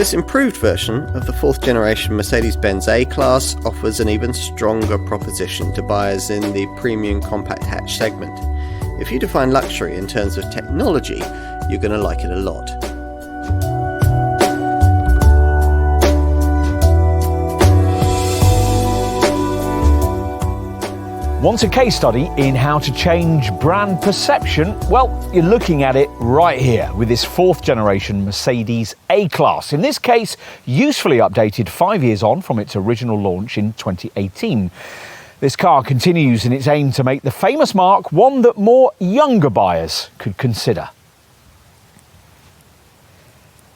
This improved version of the 4th generation Mercedes-Benz A-Class offers an even stronger proposition to buyers in the premium compact hatch segment. If you define luxury in terms of technology, you're going to like it a lot. Want a case study in how to change brand perception? Well, you're looking at it right here with this 4th generation Mercedes A-Class. In this case, usefully updated 5 years on from its original launch in 2018. This car continues in its aim to make the famous marque one that more younger buyers could consider.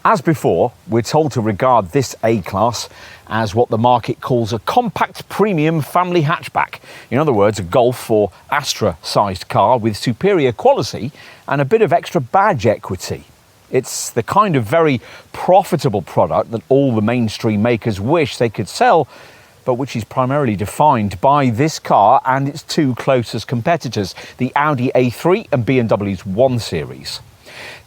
As before, we're told to regard this A-Class as what the market calls a compact premium family hatchback. In other words, a Golf or Astra-sized car with superior quality and a bit of extra badge equity. It's the kind of very profitable product that all the mainstream makers wish they could sell, but which is primarily defined by this car and its two closest competitors, the Audi A3 and BMW's 1 Series.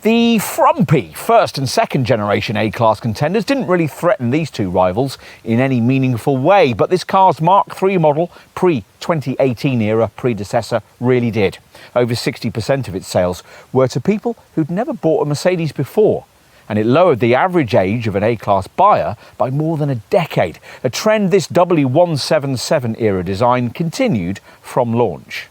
The frumpy 1st and 2nd generation A-Class contenders didn't really threaten these two rivals in any meaningful way, but this car's Mark III model, pre-2018 era predecessor, really did. Over 60% of its sales were to people who'd never bought a Mercedes before, and it lowered the average age of an A-Class buyer by more than a decade, a trend this W177 era design continued from launch.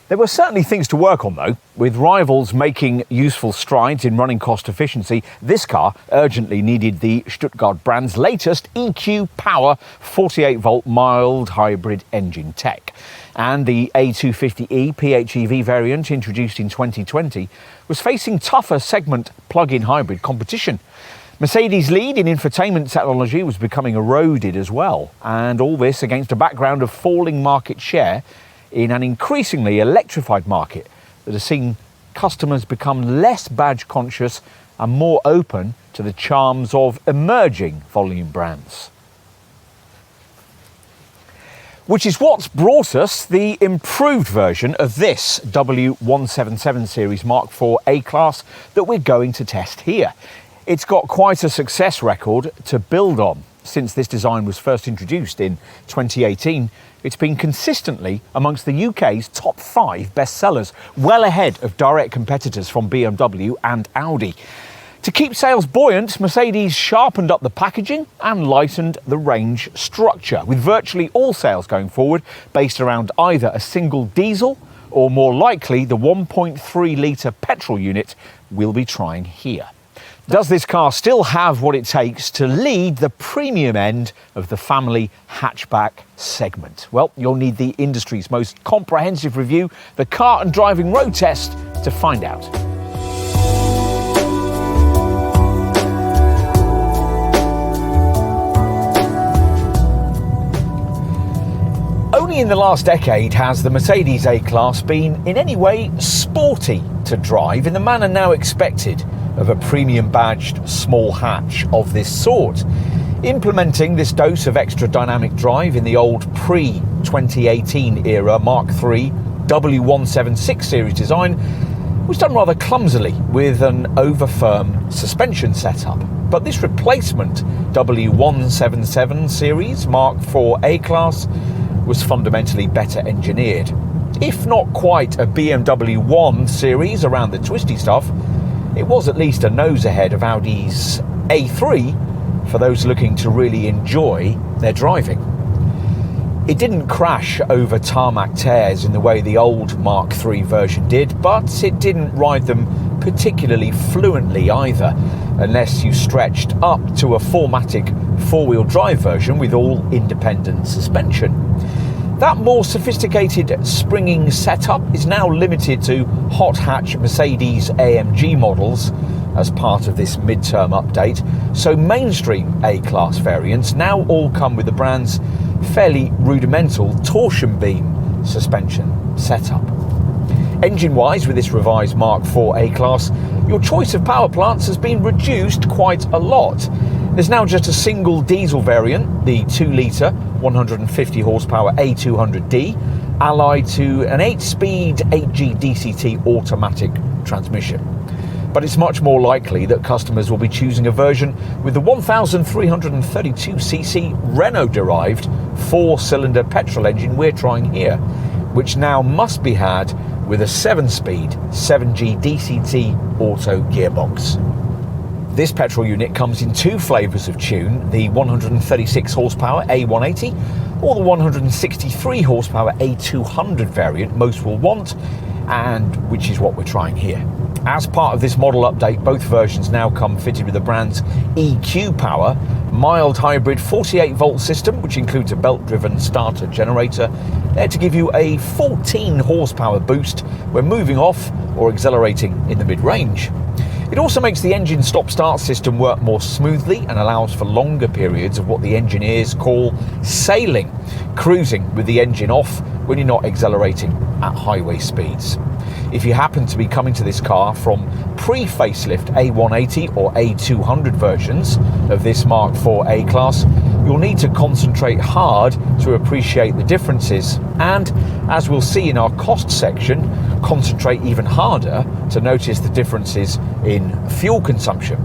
There were certainly things to work on though. With rivals making useful strides in running cost efficiency, this car urgently needed the Stuttgart brand's latest EQ Power 48-volt mild hybrid engine tech. And the A250e PHEV variant, introduced in 2020, was facing tougher segment plug-in hybrid competition. Mercedes' lead in infotainment technology was becoming eroded as well, and all this against a background of falling market share in an increasingly electrified market that has seen customers become less badge conscious and more open to the charms of emerging volume brands. Which is what's brought us the improved version of this W177 Series Mark IV A-Class that we're going to test here. It's got quite a success record to build on. Since this design was first introduced in 2018, it's been consistently amongst the UK's top 5 bestsellers, well ahead of direct competitors from BMW and Audi. To keep sales buoyant, Mercedes sharpened up the packaging and lightened the range structure, with virtually all sales going forward based around either a single diesel or, more likely, the 1.3 litre petrol unit we'll be trying here. Does this car still have what it takes to lead the premium end of the family hatchback segment? Well, you'll need the industry's most comprehensive review, the Car and Driving Road Test, to find out. Only in the last decade has the Mercedes A-Class been in any way sporty to drive in the manner now expected of a premium badged small hatch of this sort. Implementing this dose of extra dynamic drive in the old pre-2018 era Mark III W176 series design was done rather clumsily with an over-firm suspension setup. But this replacement W177 series Mark IV A-Class was fundamentally better engineered. If not quite a BMW 1 series around the twisty stuff, it was at least a nose ahead of Audi's A3 for those looking to really enjoy their driving. It didn't crash over tarmac tears in the way the old Mark III version did, but it didn't ride them particularly fluently either, unless you stretched up to a 4MATIC four-wheel drive version with all independent suspension. That more sophisticated springing setup is now limited to hot hatch Mercedes AMG models as part of this midterm update, so mainstream A-Class variants now all come with the brand's fairly rudimental torsion beam suspension setup. Engine-wise, with this revised Mark IV A-Class, your choice of power plants has been reduced quite a lot. There's now just a single diesel variant, the 2-litre, 150 horsepower A200D, allied to an 8-speed 8G DCT automatic transmission. but it's much more likely that customers will be choosing a version with the 1332cc Renault-derived 4-cylinder petrol engine we're trying here, which now must be had with a 7-speed 7G DCT auto gearbox. This petrol unit comes in 2 flavours of tune, the 136 horsepower A180 or the 163 horsepower A200 variant most will want, and which is what we're trying here. As part of this model update, both versions now come fitted with the brand's EQ Power mild hybrid 48-volt system, which includes a belt-driven starter generator, there to give you a 14 horsepower boost when moving off or accelerating in the mid-range. It also makes the engine stop-start system work more smoothly and allows for longer periods of what the engineers call sailing, cruising with the engine off when you're not accelerating at highway speeds. If you happen to be coming to this car from pre-facelift A180 or A200 versions of this Mark IV A-Class, you'll need to concentrate hard to appreciate the differences, and, as we'll see in our cost section, concentrate even harder to notice the differences in fuel consumption.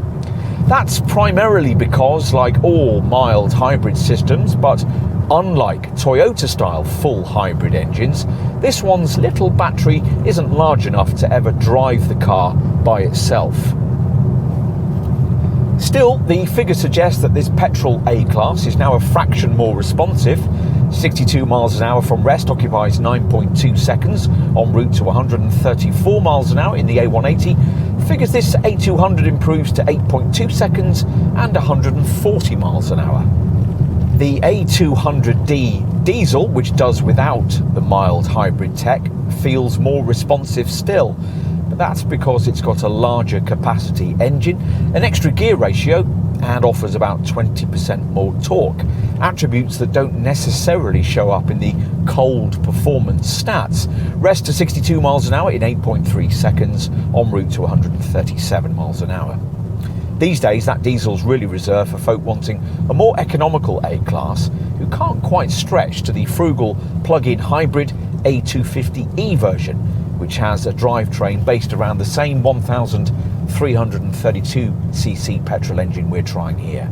That's primarily because, like all mild hybrid systems, but unlike Toyota-style full hybrid engines, this one's little battery isn't large enough to ever drive the car by itself. Still, the figures suggest that this petrol A-Class is now a fraction more responsive. 62 miles an hour from rest occupies 9.2 seconds en route to 134 miles an hour in the A180. Figures this A200 improves to 8.2 seconds and 140 miles an hour. The A200D diesel, which does without the mild hybrid tech, feels more responsive still, but that's because it's got a larger capacity engine, an extra gear ratio, and offers about 20% more torque, attributes that don't necessarily show up in the cold performance stats. Rest to 62 miles an hour in 8.3 seconds en route to 137 miles an hour. These days, that diesel's really reserved for folk wanting a more economical A-Class who can't quite stretch to the frugal plug-in hybrid A250E version, which has a drivetrain based around the same 1332cc petrol engine we're trying here.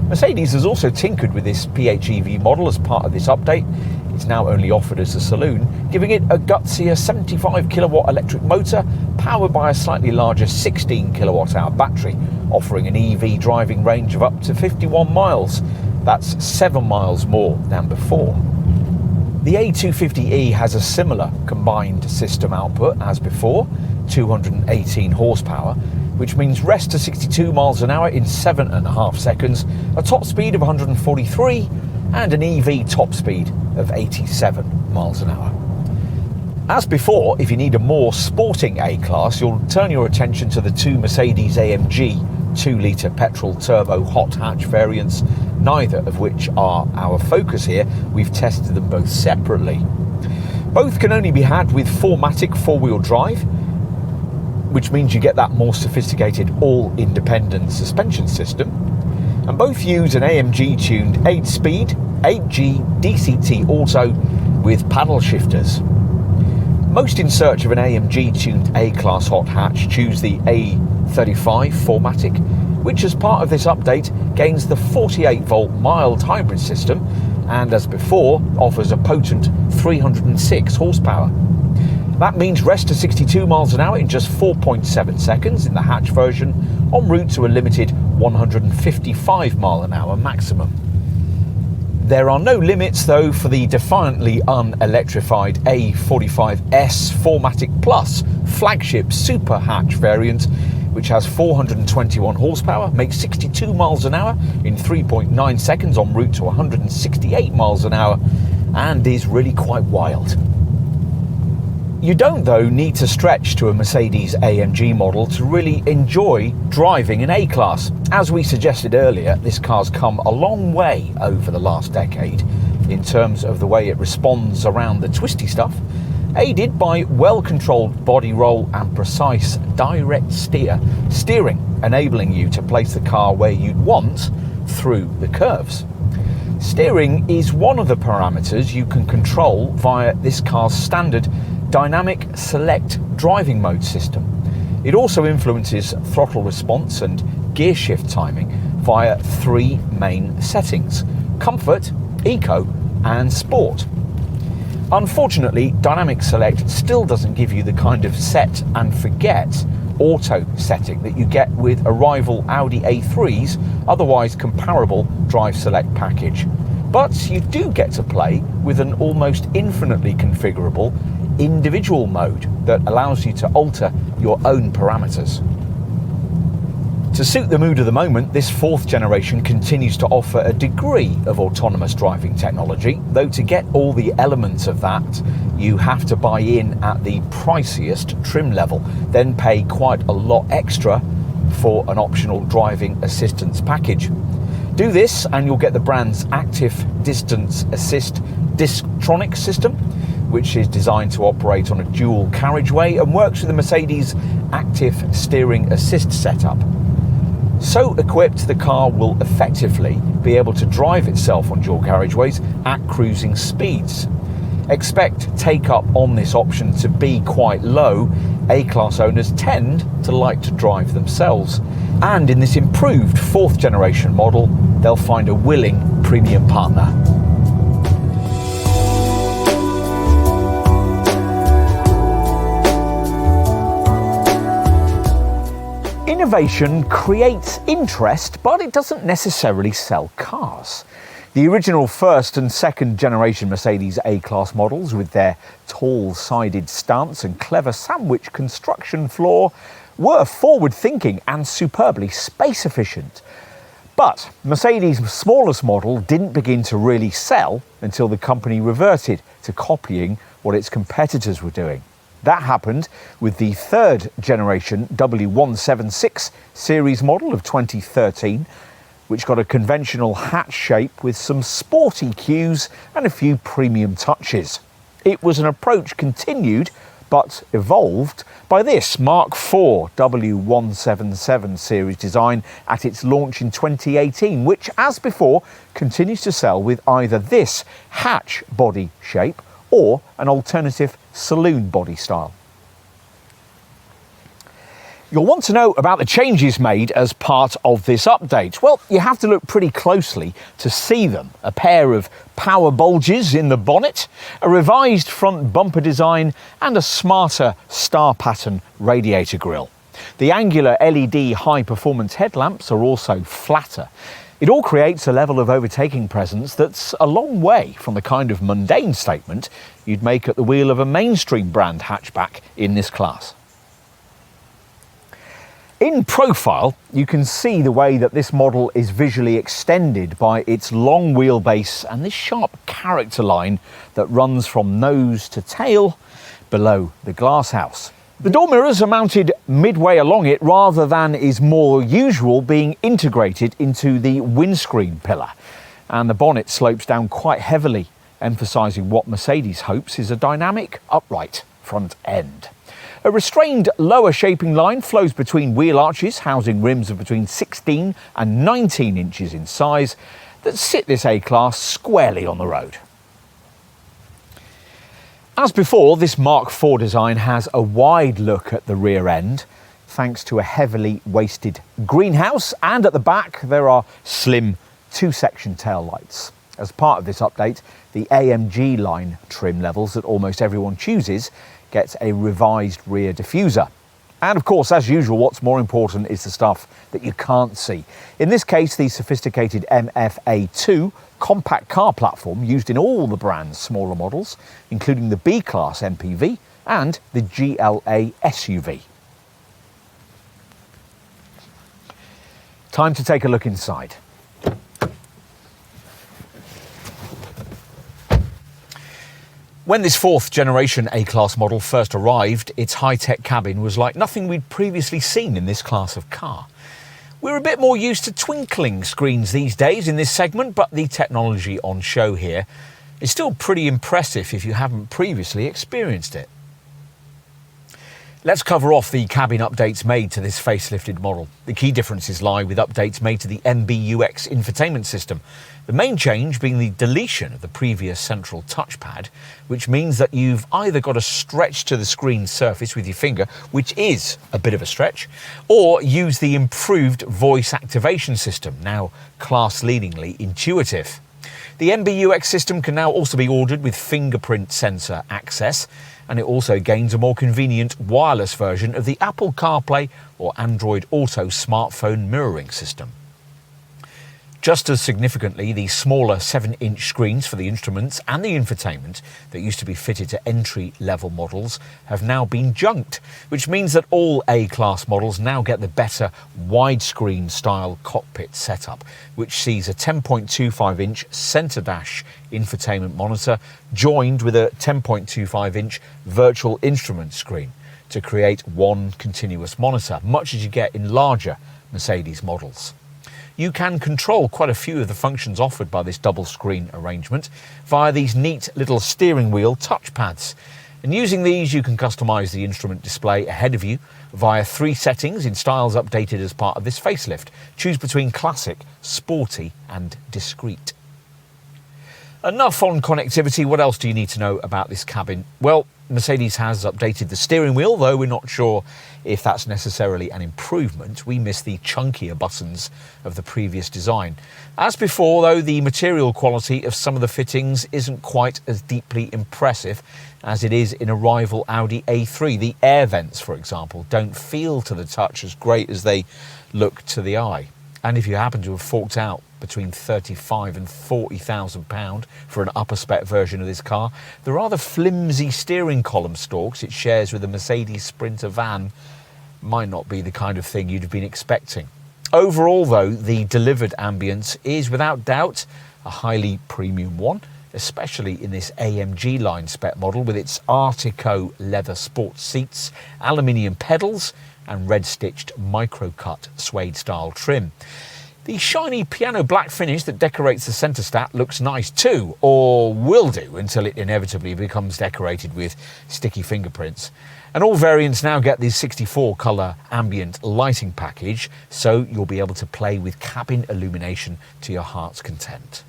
Mercedes has also tinkered with this PHEV model as part of this update. It's now only offered as a saloon, giving it a gutsier 75 kilowatt electric motor powered by a slightly larger 16 kilowatt hour battery, offering an EV driving range of up to 51 miles. That's 7 miles more than before. The A250E has a similar combined system output as before, 218 horsepower, which means rest to 62 miles an hour in 7.5 seconds, a top speed of 143, and an EV top speed of 87 miles an hour. As before, if you need a more sporting A-Class, you'll turn your attention to the 2 Mercedes-AMG 2-litre petrol turbo hot hatch variants, neither of which are our focus here. We've tested them both separately. Both can only be had with 4MATIC 4-wheel drive, which means you get that more sophisticated all-independent suspension system, and both use an AMG-tuned 8-speed 8G DCT Auto with paddle shifters. Most in search of an AMG-tuned A-Class hot hatch choose the A35 4MATIC, which as part of this update gains the 48-volt mild hybrid system and, as before, offers a potent 306 horsepower. That means rest to 62 miles an hour in just 4.7 seconds in the hatch version, en route to a limited 155 mile an hour maximum. There are no limits, though, for the defiantly unelectrified A45S 4MATIC Plus flagship super hatch variant, which has 421 horsepower, makes 62 miles an hour in 3.9 seconds en route to 168 miles an hour, and is really quite wild. You don't, though, need to stretch to a Mercedes-AMG model to really enjoy driving an A-Class. As we suggested earlier, this car's come a long way over the last decade in terms of the way it responds around the twisty stuff, aided by well-controlled body roll and precise direct steering, enabling you to place the car where you'd want through the curves. Steering is one of the parameters you can control via this car's standard dynamic select driving mode system. It also influences throttle response and gear shift timing via 3 main settings: comfort, eco and sport. Unfortunately, Dynamic Select still doesn't give you the kind of set and forget auto setting that you get with a rival Audi A3's otherwise comparable Drive Select package. But you do get to play with an almost infinitely configurable individual mode that allows you to alter your own parameters. To suit the mood of the moment, this 4th generation continues to offer a degree of autonomous driving technology, though to get all the elements of that, you have to buy in at the priciest trim level, then pay quite a lot extra for an optional driving assistance package. Do this and you'll get the brand's Active Distance Assist Distronic system, which is designed to operate on a dual carriageway and works with the Mercedes Active Steering Assist setup. So equipped, the car will effectively be able to drive itself on dual carriageways at cruising speeds. Expect take-up on this option to be quite low. A-Class owners tend to like to drive themselves. And in this improved 4th generation model, they'll find a willing premium partner. Innovation creates interest, but it doesn't necessarily sell cars. The original 1st and 2nd generation Mercedes A-Class models, with their tall-sided stance and clever sandwich construction floor, were forward-thinking and superbly space-efficient. But Mercedes' smallest model didn't begin to really sell until the company reverted to copying what its competitors were doing. That happened with the 3rd generation W176 series model of 2013, which got a conventional hatch shape with some sporty cues and a few premium touches. It was an approach continued but evolved by this Mark IV W177 series design at its launch in 2018, which, as before, continues to sell with either this hatch body shape or an alternative saloon body style. You'll want to know about the changes made as part of this update. Well, you have to look pretty closely to see them. A pair of power bulges in the bonnet, a revised front bumper design and a smarter star pattern radiator grille. The angular LED high-performance headlamps are also flatter. It all creates a level of overtaking presence that's a long way from the kind of mundane statement you'd make at the wheel of a mainstream brand hatchback in this class. In profile, you can see the way that this model is visually extended by its long wheelbase and this sharp character line that runs from nose to tail below the glasshouse. The door mirrors are mounted midway along it rather than is more usual being integrated into the windscreen pillar, and the bonnet slopes down quite heavily, emphasising what Mercedes hopes is a dynamic, upright front end. A restrained lower shaping line flows between wheel arches, housing rims of between 16 and 19 inches in size that sit this A-Class squarely on the road. As before, this Mark IV design has a wide look at the rear end, thanks to a heavily waisted greenhouse, and at the back there are slim 2-section tail lights. As part of this update, the AMG line trim levels that almost everyone chooses gets a revised rear diffuser. And of course, as usual, what's more important is the stuff that you can't see. In this case, the sophisticated MFA2 compact car platform used in all the brand's smaller models, including the B-Class MPV and the GLA SUV. Time to take a look inside. When this 4th generation A-Class model first arrived, its high-tech cabin was like nothing we'd previously seen in this class of car. We're a bit more used to twinkling screens these days in this segment, but the technology on show here is still pretty impressive if you haven't previously experienced it. Let's cover off the cabin updates made to this facelifted model. The key differences lie with updates made to the MBUX infotainment system. The main change being the deletion of the previous central touchpad, which means that you've either got to stretch to the screen surface with your finger, which is a bit of a stretch, or use the improved voice activation system, now class-leadingly intuitive. The MBUX system can now also be ordered with fingerprint sensor access, and it also gains a more convenient wireless version of the Apple CarPlay or Android Auto smartphone mirroring system. Just as significantly, the smaller 7-inch screens for the instruments and the infotainment that used to be fitted to entry-level models have now been junked, which means that all A-Class models now get the better widescreen style cockpit setup, which sees a 10.25-inch centre dash infotainment monitor joined with a 10.25-inch virtual instrument screen to create one continuous monitor, much as you get in larger Mercedes models. You can control quite a few of the functions offered by this double screen arrangement via these neat little steering wheel touchpads. And using these, you can customise the instrument display ahead of you via 3 settings in styles updated as part of this facelift. Choose between classic, sporty and discreet. Enough on connectivity. What else do you need to know about this cabin? Well, Mercedes has updated the steering wheel, though we're not sure if that's necessarily an improvement. We miss the chunkier buttons of the previous design. As before, though, the material quality of some of the fittings isn't quite as deeply impressive as it is in a rival Audi A3. The air vents, for example, don't feel to the touch as great as they look to the eye. And if you happen to have forked out between £35,000 and £40,000 for an upper spec version of this car, the rather flimsy steering column stalks it shares with the Mercedes Sprinter van might not be the kind of thing you'd have been expecting. Overall, though, the delivered ambience is without doubt a highly premium one, especially in this AMG line spec model with its Artico leather sports seats, aluminium pedals and red-stitched micro-cut suede-style trim. The shiny piano black finish that decorates the centre stack looks nice too, or will do until it inevitably becomes decorated with sticky fingerprints. And all variants now get the 64 colour ambient lighting package, so you'll be able to play with cabin illumination to your heart's content.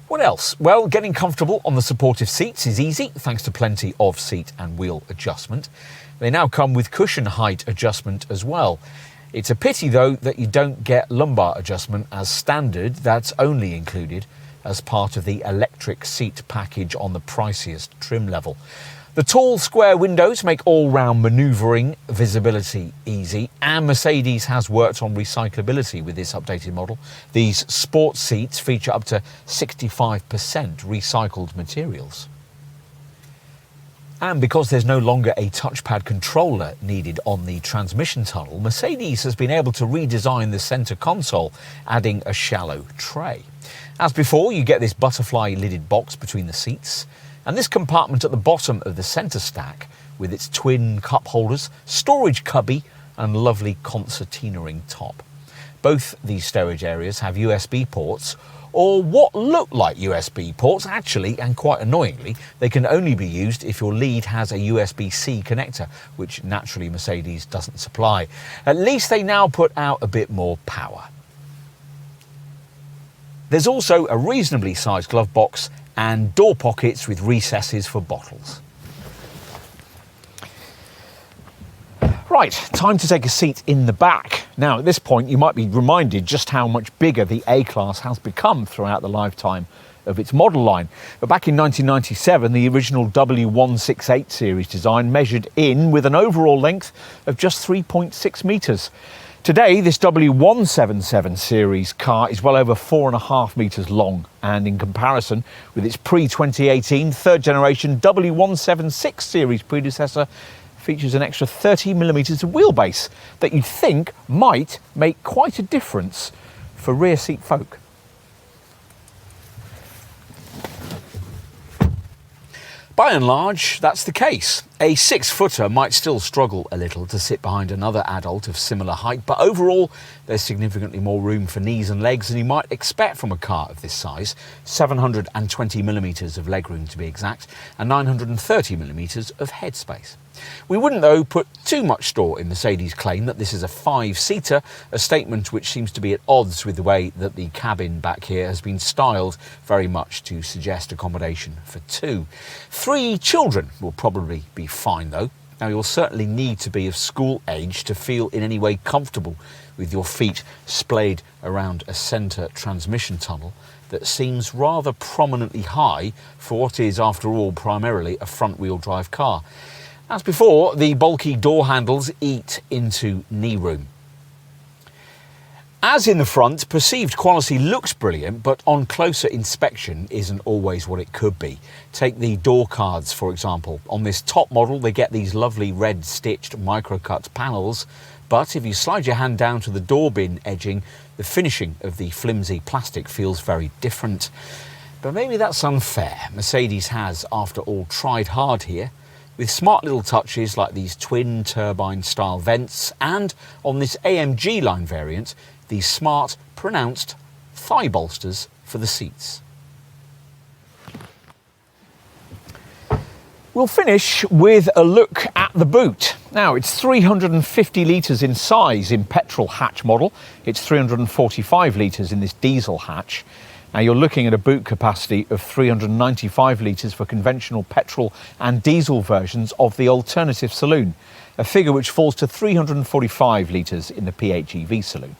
What else? Well, getting comfortable on the supportive seats is easy thanks to plenty of seat and wheel adjustment. They now come with cushion height adjustment as well. It's a pity, though, that you don't get lumbar adjustment as standard. That's only included as part of the electric seat package on the priciest trim level. The tall square windows make all-round manoeuvring visibility easy, and Mercedes has worked on recyclability with this updated model. These sports seats feature up to 65% recycled materials. And because there's no longer a touchpad controller needed on the transmission tunnel, Mercedes has been able to redesign the centre console, adding a shallow tray. As before, you get this butterfly lidded box between the seats, and this compartment at the bottom of the centre stack with its twin cup holders, storage cubby and lovely concertina-ring top. Both these storage areas have USB ports, or what look like USB ports actually, and quite annoyingly, they can only be used if your lead has a USB-C connector, which naturally Mercedes doesn't supply. At least they now put out a bit more power. There's also a reasonably sized glove box and door pockets with recesses for bottles. Right, time to take a seat in the back. Now, at this point, you might be reminded just how much bigger the A-Class has become throughout the lifetime of its model line. But back in 1997, the original W168 series design measured in with an overall length of just 3.6 metres. Today, this W177 series car is well over 4.5 metres long, and in comparison with its pre-2018 third generation W176 series predecessor, features an extra 30mm of wheelbase that you'd think might make quite a difference for rear seat folk. By and large, that's the case. A 6-footer might still struggle a little to sit behind another adult of similar height, but overall there's significantly more room for knees and legs than you might expect from a car of this size. 720mm of legroom to be exact, and 930mm of headspace. We wouldn't, though, put too much store in Mercedes' claim that this is a 5-seater, a statement which seems to be at odds with the way that the cabin back here has been styled very much to suggest accommodation for 2. 3 children will probably be fine, though. Now, you'll certainly need to be of school age to feel in any way comfortable with your feet splayed around a centre transmission tunnel that seems rather prominently high for what is, after all, primarily a front-wheel drive car. As before, the bulky door handles eat into knee room. As in the front, perceived quality looks brilliant, but on closer inspection isn't always what it could be. Take the door cards, for example. On this top model, they get these lovely red stitched micro-cut panels, but if you slide your hand down to the door bin edging, the finishing of the flimsy plastic feels very different. But maybe that's unfair. Mercedes has, after all, tried hard here, with smart little touches like these twin turbine style vents, and on this AMG line variant, these smart, pronounced thigh bolsters for the seats. We'll finish with a look at the boot. Now, it's 350 litres in size in petrol hatch model. It's 345 litres in this diesel hatch. Now, you're looking at a boot capacity of 395 litres for conventional petrol and diesel versions of the alternative saloon, a figure which falls to 345 litres in the PHEV saloon.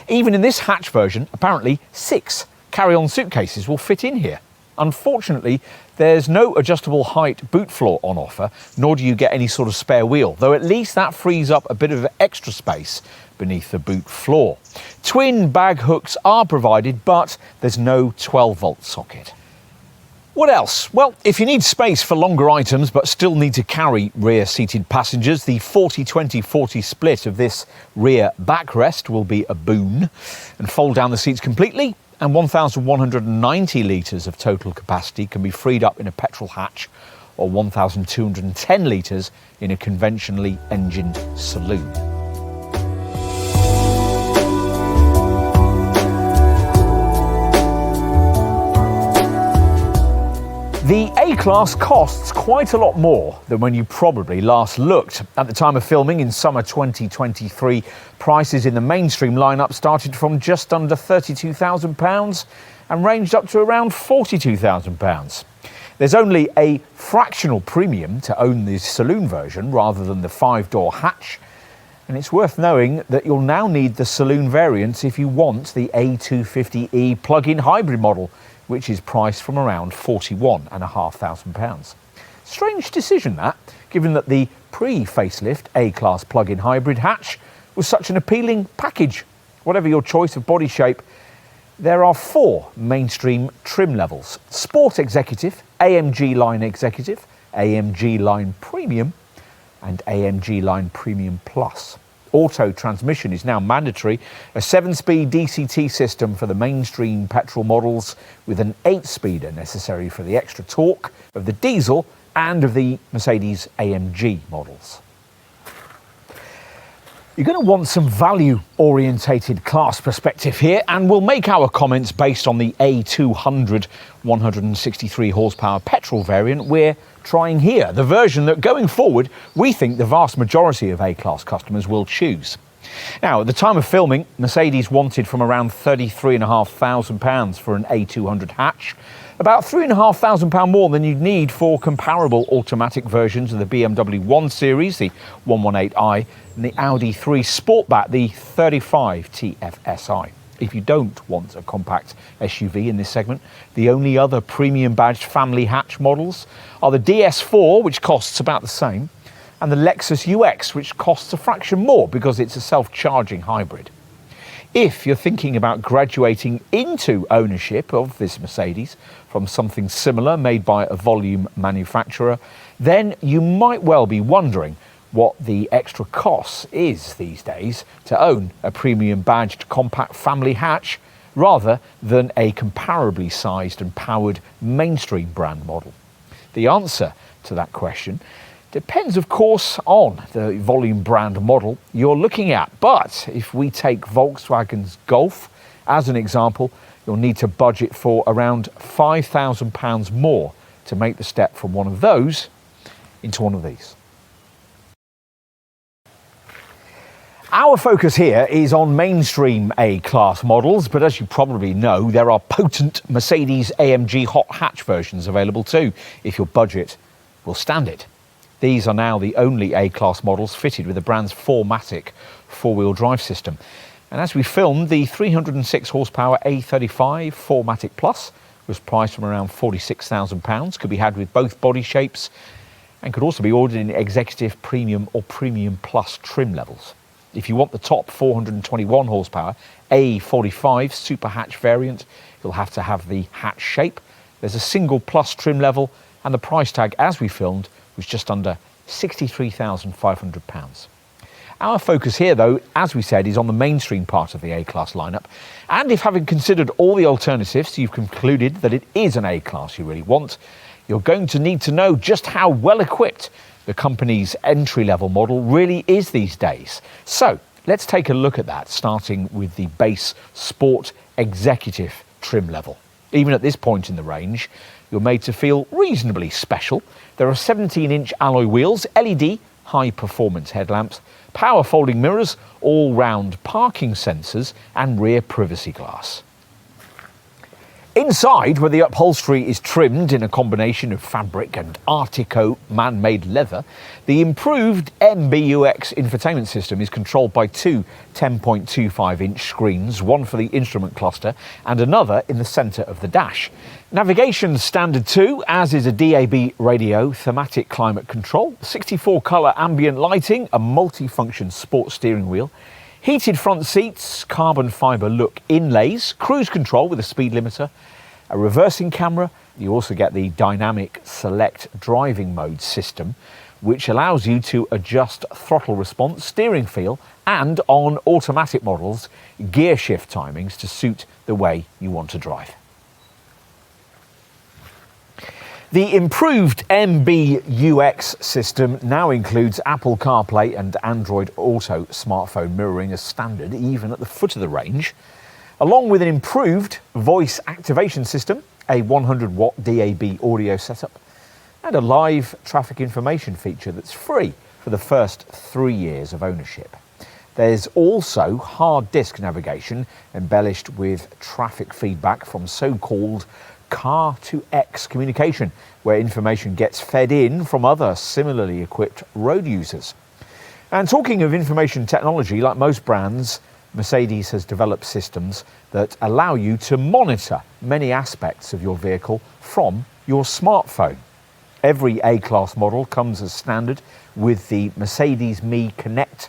Even in this hatch version, apparently 6 carry-on suitcases will fit in here. Unfortunately, there's no adjustable height boot floor on offer, nor do you get any sort of spare wheel, though at least that frees up a bit of extra space beneath the boot floor. Twin bag hooks are provided, but there's no 12-volt socket. What else? Well, if you need space for longer items but still need to carry rear-seated passengers, the 40-20-40 split of this rear backrest will be a boon, and fold down the seats completely, and 1,190 litres of total capacity can be freed up in a petrol hatch, or 1,210 litres in a conventionally engined saloon. The A-Class costs quite a lot more than when you probably last looked. At the time of filming in summer 2023, prices in the mainstream lineup started from just under £32,000 and ranged up to around £42,000. There's only a fractional premium to own the saloon version rather than the 5-door hatch, and it's worth knowing that you'll now need the saloon variant if you want the A250e plug-in hybrid model, which is priced from around £41,500. Strange decision that, given that the pre-facelift A-Class plug-in hybrid hatch was such an appealing package. Whatever your choice of body shape, there are 4 mainstream trim levels: Sport Executive, AMG Line Executive, AMG Line Premium, and AMG Line Premium Plus. Auto transmission is now mandatory, a 7-speed DCT system for the mainstream petrol models, with an 8-speeder necessary for the extra torque of the diesel and of the Mercedes AMG models. You're going to want some value-orientated class perspective here, and we'll make our comments based on the A200 163 horsepower petrol variant we're trying here, the version that going forward we think the vast majority of A-Class customers will choose. Now, at the time of filming, Mercedes wanted from around £33,500 for an A200 hatch, about £3,500 more than you'd need for comparable automatic versions of the BMW 1 Series, the 118i, and the Audi 3 Sportback, the 35 TFSI. If you don't want a compact SUV in this segment, the only other premium badged family hatch models are the DS4, which costs about the same, and the Lexus UX, which costs a fraction more because it's a self-charging hybrid. If you're thinking about graduating into ownership of this Mercedes from something similar made by a volume manufacturer, then you might well be wondering what the extra cost is these days to own a premium badged compact family hatch rather than a comparably sized and powered mainstream brand model. The answer to that question depends, of course, on the volume brand model you're looking at. But if we take Volkswagen's Golf as an example, you'll need to budget for around £5,000 more to make the step from one of those into one of these. Our focus here is on mainstream A-Class models, but as you probably know, there are potent Mercedes-AMG hot hatch versions available too, if your budget will stand it. These are now the only A-Class models fitted with the brand's 4MATIC four-wheel drive system. And as we filmed, the 306 horsepower A35 4MATIC Plus was priced from around £46,000, could be had with both body shapes, and could also be ordered in executive, premium or premium plus trim levels. If you want the top 421 horsepower A45 super hatch variant, you'll have to have the hatch shape. There's a single plus trim level, and the price tag, as we filmed, was just under £63,500. Our focus here, though, as we said, is on the mainstream part of the A-Class lineup. And if, having considered all the alternatives, you've concluded that it is an A-Class you really want, you're going to need to know just how well equipped the company's entry-level model really is these days. So let's take a look at that, starting with the base Sport Executive trim level. Even at this point in the range, you're made to feel reasonably special. There are 17-inch alloy wheels, LED high-performance headlamps, power folding mirrors, all-round parking sensors, and rear privacy glass. Inside, where the upholstery is trimmed in a combination of fabric and Artico man-made leather, the improved MBUX infotainment system is controlled by two 10.25-inch screens, one for the instrument cluster and another in the centre of the dash. Navigation's standard too, as is a DAB radio, thematic climate control, 64-colour ambient lighting, a multi-function sport steering wheel, heated front seats, carbon fibre look inlays, cruise control with a speed limiter, a reversing camera. You also get the dynamic select driving mode system, which allows you to adjust throttle response, steering feel, and on automatic models, gear shift timings to suit the way you want to drive. The improved MBUX system now includes Apple CarPlay and Android Auto smartphone mirroring as standard, even at the foot of the range, along with an improved voice activation system, a 100-watt DAB audio setup, and a live traffic information feature that's free for the first 3 years of ownership. There's also hard disk navigation embellished with traffic feedback from so-called car-to-X communication, where information gets fed in from other similarly equipped road users. And talking of information technology, like most brands, Mercedes has developed systems that allow you to monitor many aspects of your vehicle from your smartphone. Every A-Class model comes as standard with the Mercedes Me Connect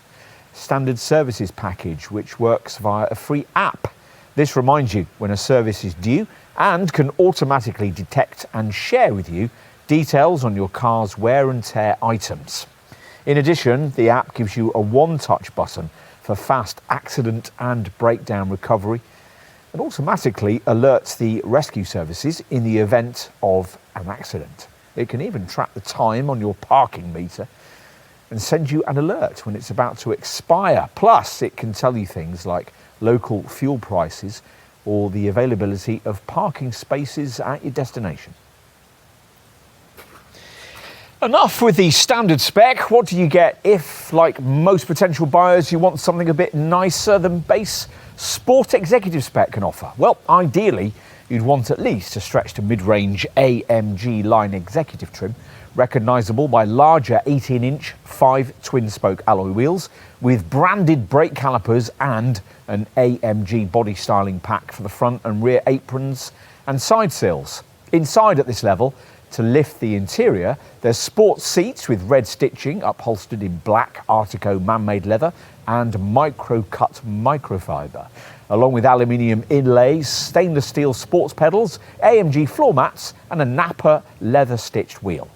standard services package, which works via a free app. This reminds you when a service is due and can automatically detect and share with you details on your car's wear and tear items. In addition, the app gives you a one-touch button for fast accident and breakdown recovery and automatically alerts the rescue services in the event of an accident. It can even track the time on your parking meter and send you an alert when it's about to expire. Plus, it can tell you things like local fuel prices or the availability of parking spaces at your destination. Enough with the standard spec. What do you get if, like most potential buyers, you want something a bit nicer than base Sport Executive spec can offer? Well, ideally, you'd want at least a stretch to mid-range AMG line executive trim, recognisable by larger 18-inch 5 twin-spoke alloy wheels with branded brake calipers and an AMG body styling pack for the front and rear aprons and side sills. Inside at this level, to lift the interior, there's sports seats with red stitching upholstered in black Artico man-made leather and micro-cut microfiber, along with aluminium inlays, stainless steel sports pedals, AMG floor mats and a Napa leather-stitched wheel.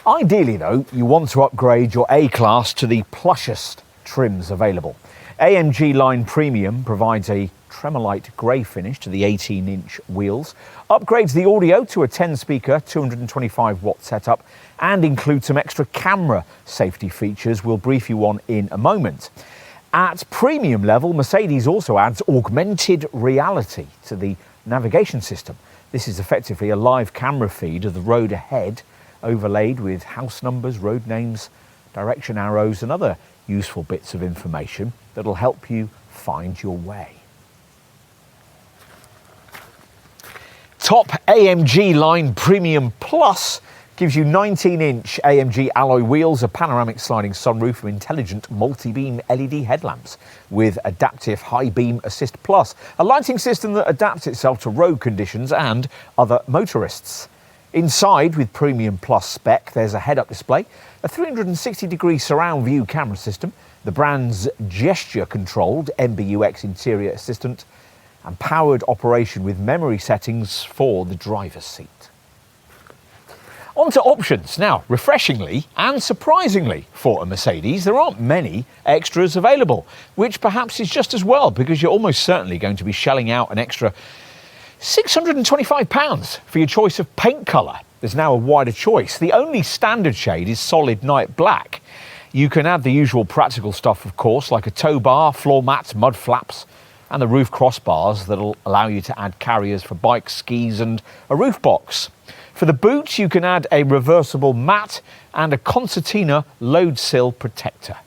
Ideally, though, you want to upgrade your A-Class to the plushest trims available. AMG Line Premium provides a Tremolite grey finish to the 18-inch wheels, upgrades the audio to a 10-speaker, 225-watt setup, and includes some extra camera safety features we'll brief you on in a moment. At premium level, Mercedes also adds augmented reality to the navigation system. This is effectively a live camera feed of the road ahead, overlaid with house numbers, road names, direction arrows and other useful bits of information that'll help you find your way. Top AMG line Premium Plus gives you 19-inch AMG alloy wheels, a panoramic sliding sunroof and intelligent multi-beam LED headlamps with adaptive high beam assist plus, a lighting system that adapts itself to road conditions and other motorists. Inside, with Premium Plus spec, there's a head-up display, a 360-degree surround view camera system, the brand's gesture-controlled MBUX interior assistant, and powered operation with memory settings for the driver's seat. On to options. Now, refreshingly and surprisingly for a Mercedes, there aren't many extras available, which perhaps is just as well because you're almost certainly going to be shelling out an extra £625 for your choice of paint colour. There's now a wider choice. The only standard shade is solid night black. You can add the usual practical stuff, of course, like a tow bar, floor mats, mud flaps, and the roof crossbars that'll allow you to add carriers for bikes, skis, and a roof box. For the boot, you can add a reversible mat and a concertina load sill protector.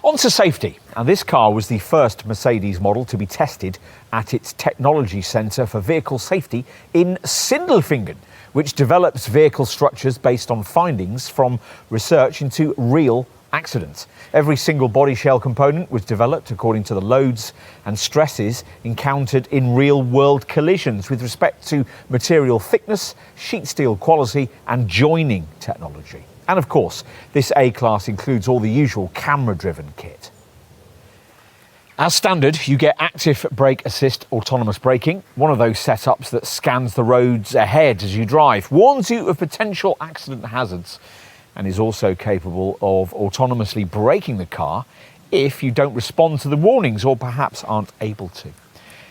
On to safety. Now, this car was the first Mercedes model to be tested at its technology centre for vehicle safety in Sindelfingen, which develops vehicle structures based on findings from research into real accidents. Every single body shell component was developed according to the loads and stresses encountered in real-world collisions with respect to material thickness, sheet steel quality and joining technology. And of course, this A-Class includes all the usual camera-driven kit. As standard, you get active brake assist autonomous braking, one of those setups that scans the roads ahead as you drive, warns you of potential accident hazards, and is also capable of autonomously braking the car if you don't respond to the warnings or perhaps aren't able to.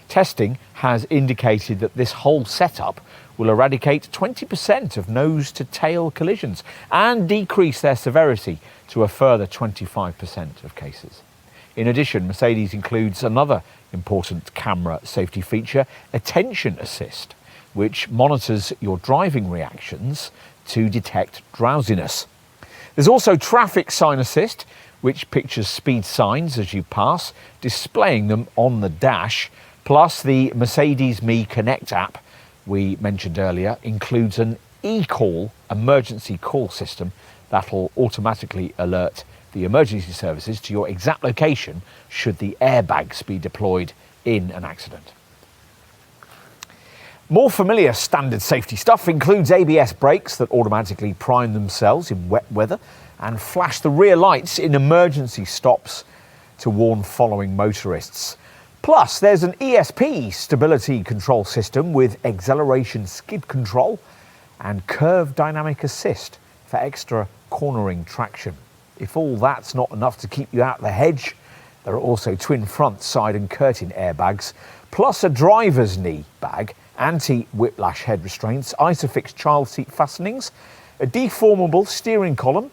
Testing has indicated that this whole setup will eradicate 20% of nose-to-tail collisions and decrease their severity to a further 25% of cases. In addition, Mercedes includes another important camera safety feature, attention assist, which monitors your driving reactions to detect drowsiness. There's also traffic sign assist, which pictures speed signs as you pass, displaying them on the dash. Plus, the Mercedes Me Connect app we mentioned earlier includes an e-call emergency call system that'll automatically alert the emergency services to your exact location should the airbags be deployed in an accident. More familiar standard safety stuff includes ABS brakes that automatically prime themselves in wet weather and flash the rear lights in emergency stops to warn following motorists. Plus, there's an ESP stability control system with acceleration skid control and curve dynamic assist for extra cornering traction. If all that's not enough to keep you out of the hedge, there are also twin front, side and curtain airbags, plus a driver's knee bag, anti-whiplash head restraints, ISOFIX child seat fastenings, a deformable steering column,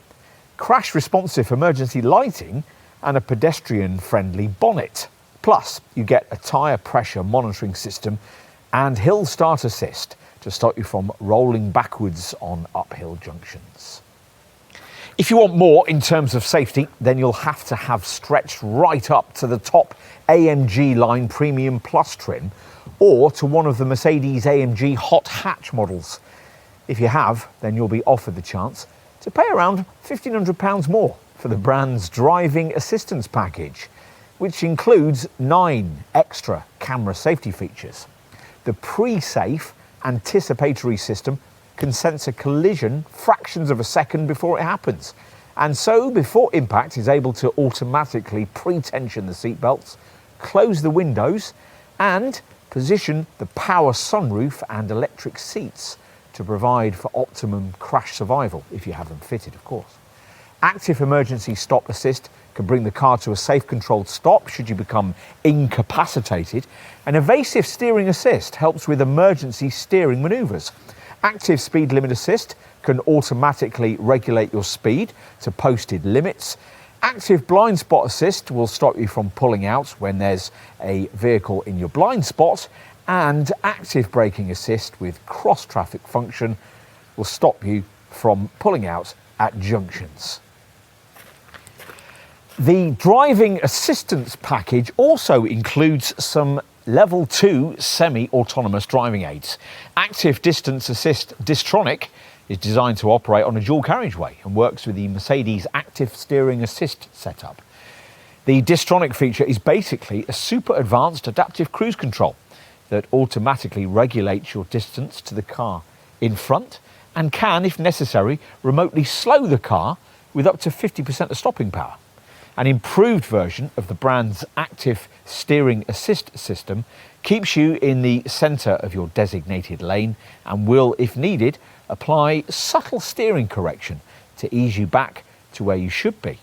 crash-responsive emergency lighting, and a pedestrian-friendly bonnet. Plus, you get a tyre pressure monitoring system and hill start assist to stop you from rolling backwards on uphill junctions. If you want more in terms of safety, then you'll have to have stretched right up to the top AMG line Premium Plus trim or to one of the Mercedes-AMG hot hatch models. If you have, then you'll be offered the chance to pay around £1,500 more for the brand's driving assistance package, which includes 9 extra camera safety features. The pre-safe anticipatory system can sense a collision fractions of a second before it happens, and so before impact is able to automatically pre-tension the seatbelts, close the windows and position the power sunroof and electric seats to provide for optimum crash survival, if you have them fitted, of course. Active emergency stop assist can bring the car to a safe controlled stop should you become incapacitated, and evasive steering assist helps with emergency steering manoeuvres. Active speed limit assist can automatically regulate your speed to posted limits. Active blind spot assist will stop you from pulling out when there's a vehicle in your blind spot, and active braking assist with cross traffic function will stop you from pulling out at junctions. The driving assistance package also includes some Level 2 semi-autonomous driving aids. Active Distance Assist Distronic is designed to operate on a dual carriageway and works with the Mercedes Active Steering Assist setup. The Distronic feature is basically a super advanced adaptive cruise control that automatically regulates your distance to the car in front and can, if necessary, remotely slow the car with up to 50% of stopping power. An improved version of the brand's Active Steering Assist system keeps you in the centre of your designated lane and will, if needed, apply subtle steering correction to ease you back to where you should be.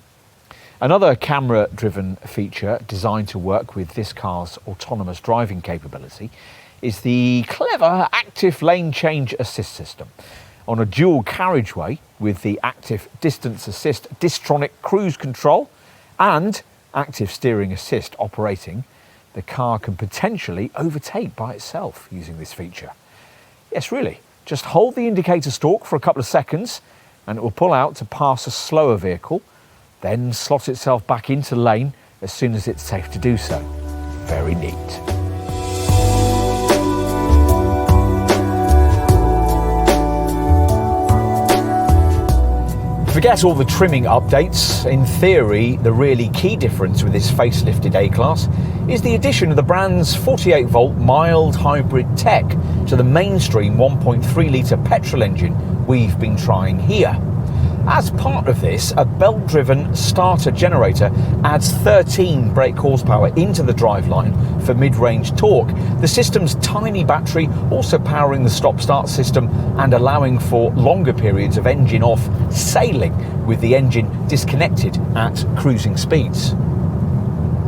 Another camera-driven feature designed to work with this car's autonomous driving capability is the clever Active Lane Change Assist system. On a dual carriageway with the Active Distance Assist Distronic cruise control and Active Steering Assist operating, the car can potentially overtake by itself using this feature. Yes, really, just hold the indicator stalk for a couple of seconds and it will pull out to pass a slower vehicle, then slot itself back into lane as soon as it's safe to do so. Very neat. Forget all the trimming updates. In theory, the really key difference with this facelifted A-Class is the addition of the brand's 48-volt mild hybrid tech to the mainstream 1.3-litre petrol engine we've been trying here. As part of this, a belt-driven starter generator adds 13 brake horsepower into the driveline for mid-range torque. The system's tiny battery also powering the stop-start system and allowing for longer periods of engine-off sailing with the engine disconnected at cruising speeds.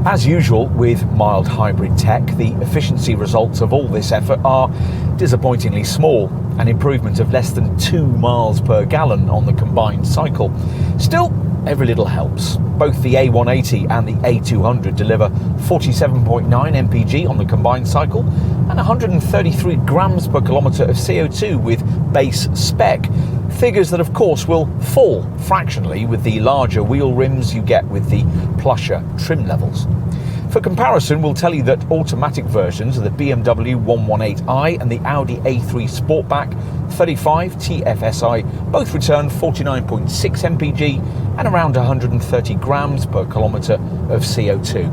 As usual with mild hybrid tech, the efficiency results of all this effort are disappointingly small, an improvement of less than 2 miles per gallon on the combined cycle. Still, every little helps. Both the A180 and the A200 deliver 47.9 mpg on the combined cycle and 133 grams per kilometre of CO2 with base spec. Figures that of course will fall fractionally with the larger wheel rims you get with the plusher trim levels. For comparison, we'll tell you that automatic versions of the BMW 118i and the Audi A3 Sportback 35 TFSI both return 49.6 mpg and around 130 grams per kilometre of CO2.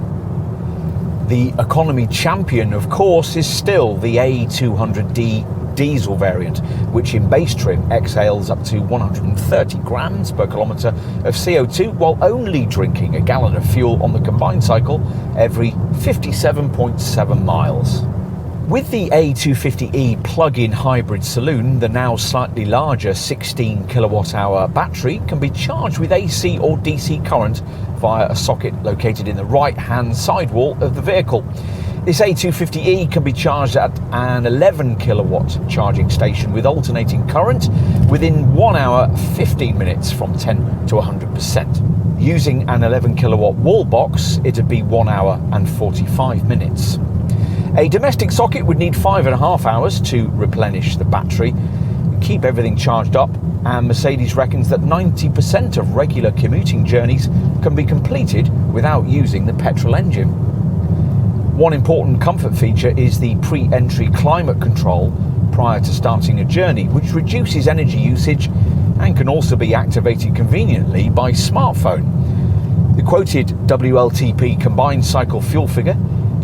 The economy champion, of course, is still the A200D diesel variant, which in base trim exhales up to 130 grams per kilometre of CO2 while only drinking a gallon of fuel on the combined cycle every 57.7 miles. With the A250e plug-in hybrid saloon, the now slightly larger 16 kilowatt-hour battery can be charged with AC or DC current via a socket located in the right-hand sidewall of the vehicle. This A250e can be charged at an 11 kilowatt charging station with alternating current within 1 hour 15 minutes from 10 to 100%. Using an 11 kilowatt wall box, it'd be 1 hour and 45 minutes. A domestic socket would need 5.5 hours to replenish the battery and keep everything charged up, and Mercedes reckons that 90% of regular commuting journeys can be completed without using the petrol engine. One important comfort feature is the pre-entry climate control prior to starting a journey, which reduces energy usage and can also be activated conveniently by smartphone. The quoted WLTP combined cycle fuel figure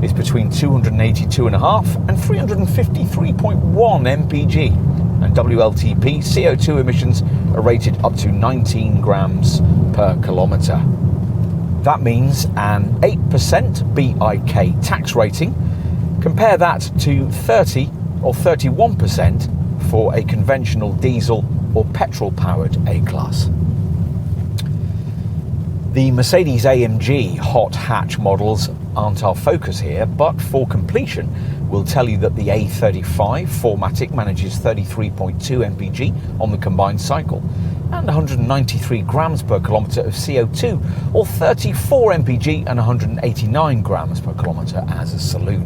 is between 282.5 and 353.1 mpg, and WLTP CO2 emissions are rated up to 19 grams per kilometre. That means an 8% BIK tax rating. Compare that to 30 or 31% for a conventional diesel or petrol-powered A-Class. The Mercedes AMG hot hatch models aren't our focus here, but for completion, we'll tell you that the A35 4MATIC manages 33.2 mpg on the combined cycle and 193 grams per kilometre of CO2, or 34 mpg and 189 grams per kilometre as a saloon.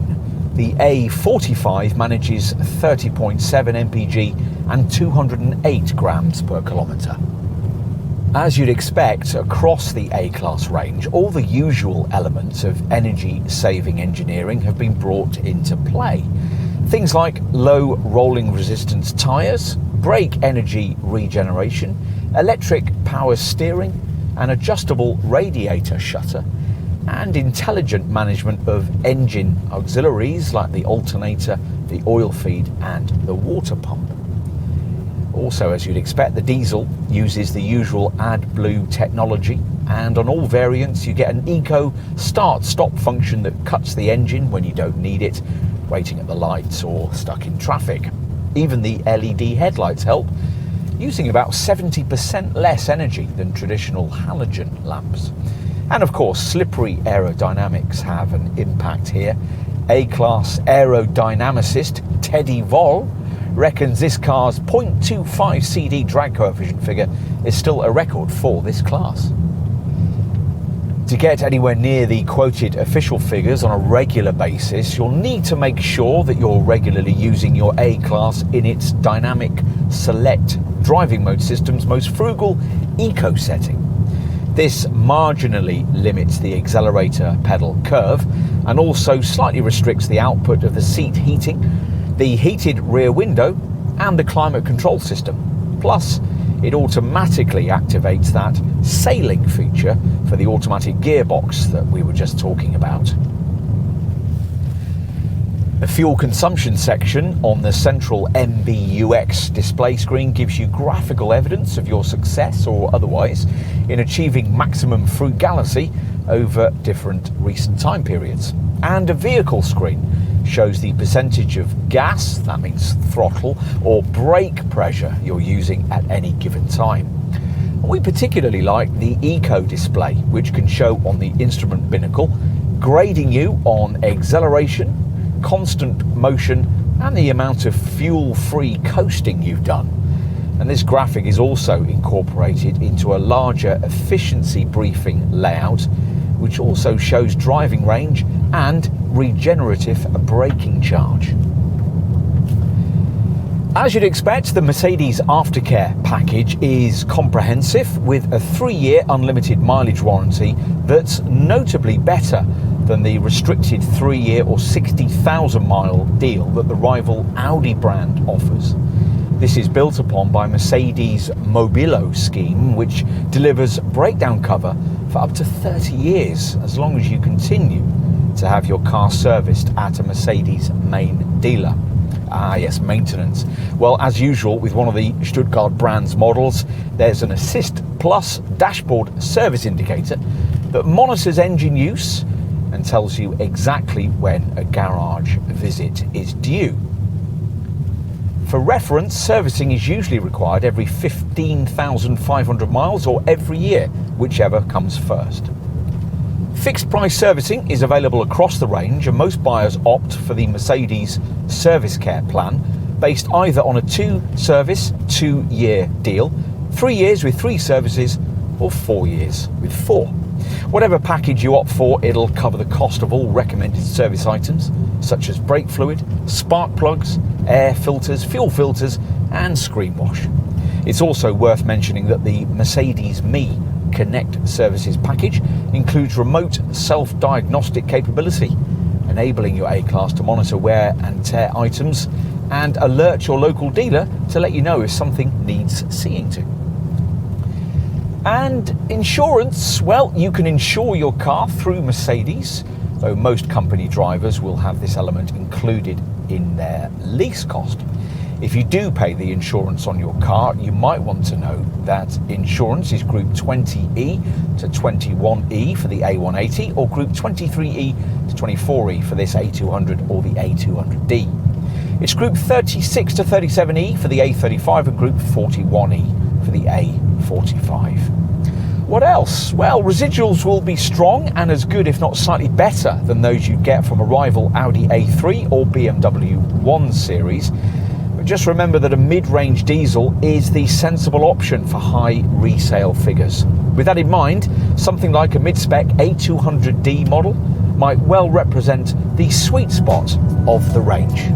The A45 manages 30.7 mpg and 208 grams per kilometre. As you'd expect, across the A-Class range, all the usual elements of energy-saving engineering have been brought into play. Things like low rolling resistance tyres, brake energy regeneration, electric power steering, an adjustable radiator shutter, and intelligent management of engine auxiliaries like the alternator, the oil feed and the water pump. Also, as you'd expect, the diesel uses the usual AdBlue technology, and on all variants you get an eco start-stop function that cuts the engine when you don't need it, waiting at the lights or stuck in traffic. Even the LED headlights help, using about 70% less energy than traditional halogen lamps. And of course, slippery aerodynamics have an impact here. A-Class aerodynamicist Teddy Voll reckons this car's 0.25 CD drag coefficient figure is still a record for this class. To get anywhere near the quoted official figures on a regular basis, you'll need to make sure that you're regularly using your A-Class in its dynamic select driving mode system's most frugal eco setting. This marginally limits the accelerator pedal curve and also slightly restricts the output of the seat heating, the heated rear window and the climate control system. Plus, it automatically activates that sailing feature for the automatic gearbox that we were just talking about. The fuel consumption section on the central MBUX display screen gives you graphical evidence of your success or otherwise in achieving maximum frugality over different recent time periods. And a vehicle screen shows the percentage of gas, that means throttle, or brake pressure you're using at any given time. And we particularly like the eco display, which can show on the instrument binnacle, grading you on acceleration, constant motion and the amount of fuel-free coasting you've done. And this graphic is also incorporated into a larger efficiency briefing layout, which also shows driving range and regenerative braking charge. As you'd expect, the Mercedes aftercare package is comprehensive with a 3-year unlimited mileage warranty that's notably better than the restricted 3-year or 60,000 mile deal that the rival Audi brand offers. This is built upon by Mercedes' Mobilo scheme, which delivers breakdown cover for up to 30 years as long as you continue to have your car serviced at a Mercedes main dealer. Ah yes, maintenance. Well, as usual with one of the Stuttgart brand's models, there's an Assist Plus dashboard service indicator that monitors engine use and tells you exactly when a garage visit is due. For reference, servicing is usually required every 15,500 miles or every year, whichever comes first. Fixed price servicing is available across the range, and most buyers opt for the Mercedes Service Care plan, based either on a 2-service, 2-year deal, 3 years with 3 services, or 4 years with 4. Whatever package you opt for, it'll cover the cost of all recommended service items, such as brake fluid, spark plugs, air filters, fuel filters, and screen wash. It's also worth mentioning that the Mercedes Me Connect Services package includes remote self-diagnostic capability, enabling your A-Class to monitor wear and tear items and alert your local dealer to let you know if something needs seeing to. And insurance, well, you can insure your car through Mercedes, though most company drivers will have this element included in their lease cost. If you do pay the insurance on your car, you might want to know that insurance is Group 20E to 21E for the A180 or Group 23E to 24E for this A200 or the A200D. It's Group 36 to 37E for the A35 and Group 41E for the A45. What else? Well, residuals will be strong and as good, if not slightly better, than those you'd get from a rival Audi A3 or BMW 1 Series. But just remember that a mid-range diesel is the sensible option for high resale figures. With that in mind, something like a mid-spec A200D model might well represent the sweet spot of the range.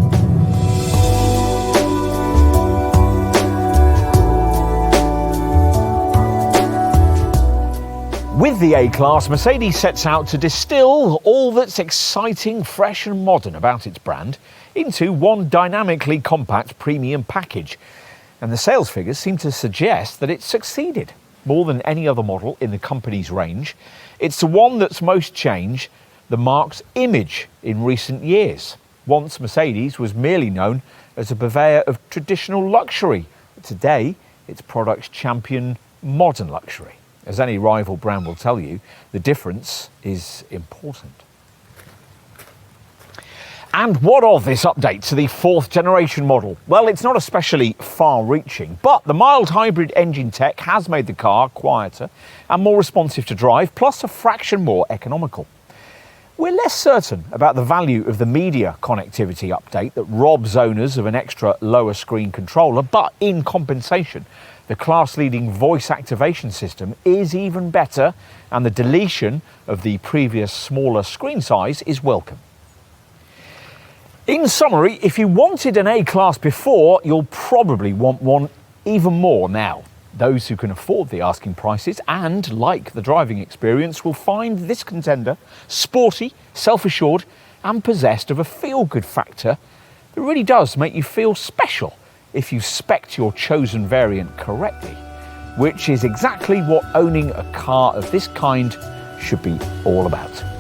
With the A-Class, Mercedes sets out to distill all that's exciting, fresh and modern about its brand into one dynamically compact premium package. And the sales figures seem to suggest that it's succeeded. More than any other model in the company's range, it's the one that's most changed the marque's image in recent years. Once Mercedes was merely known as a purveyor of traditional luxury. Today, its products champion modern luxury. As any rival brand will tell you, the difference is important. And what of this update to the fourth generation model? Well, it's not especially far-reaching, but the mild hybrid engine tech has made the car quieter and more responsive to drive, plus a fraction more economical. We're less certain about the value of the media connectivity update that robs owners of an extra lower screen controller, but in compensation, the class-leading voice activation system is even better, and the deletion of the previous smaller screen size is welcome. In summary, if you wanted an A-Class before, you'll probably want one even more now. Those who can afford the asking prices and like the driving experience will find this contender sporty, self-assured and possessed of a feel-good factor that really does make you feel special if you spec your chosen variant correctly, which is exactly what owning a car of this kind should be all about.